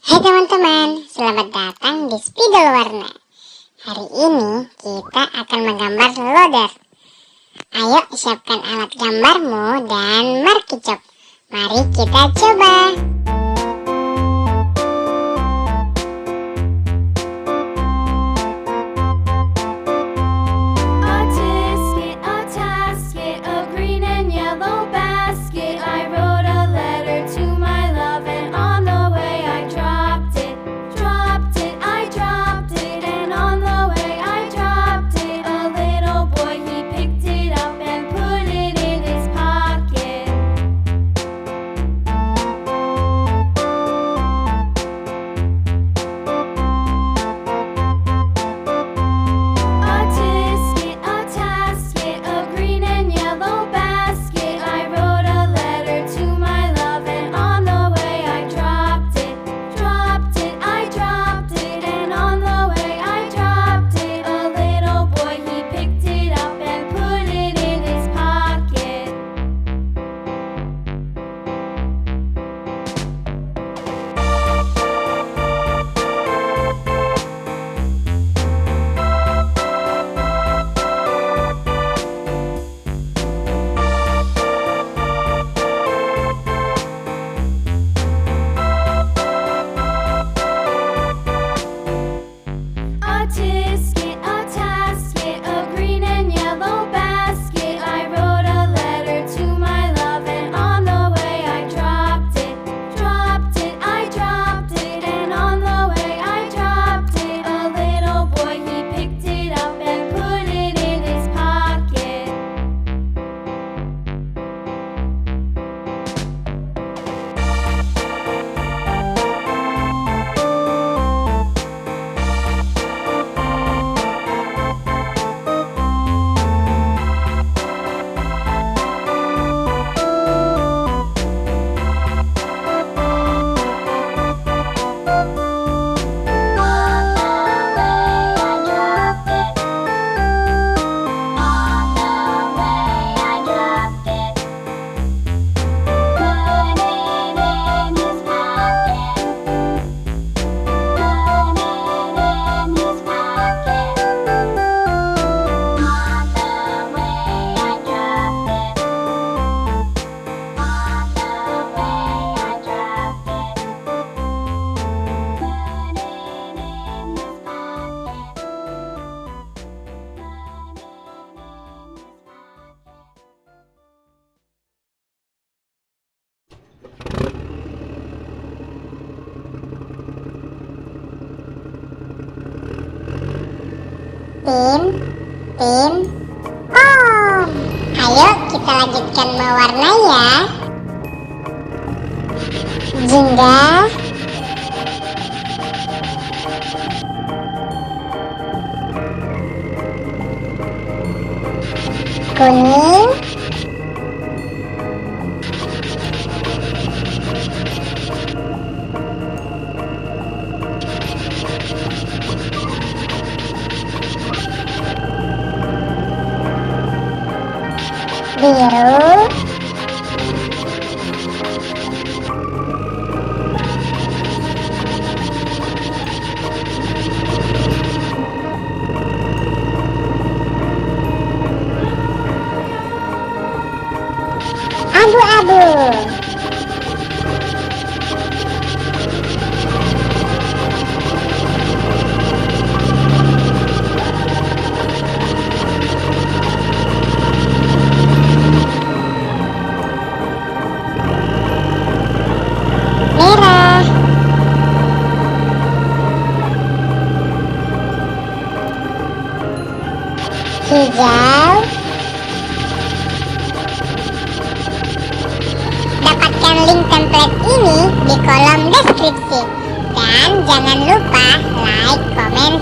Hai teman-teman, selamat datang di Spidol Warna. Hari ini kita akan menggambar loader. Ayo siapkan alat gambarmu dan markicop. Mari kita coba. Tim, pom. Ayo kita lanjutkan mewarnai ya. Jingga, kuning, biru, abu-abu, merah, hijau. Dapatkan link template ini di kolom deskripsi. Dan jangan lupa like, komen,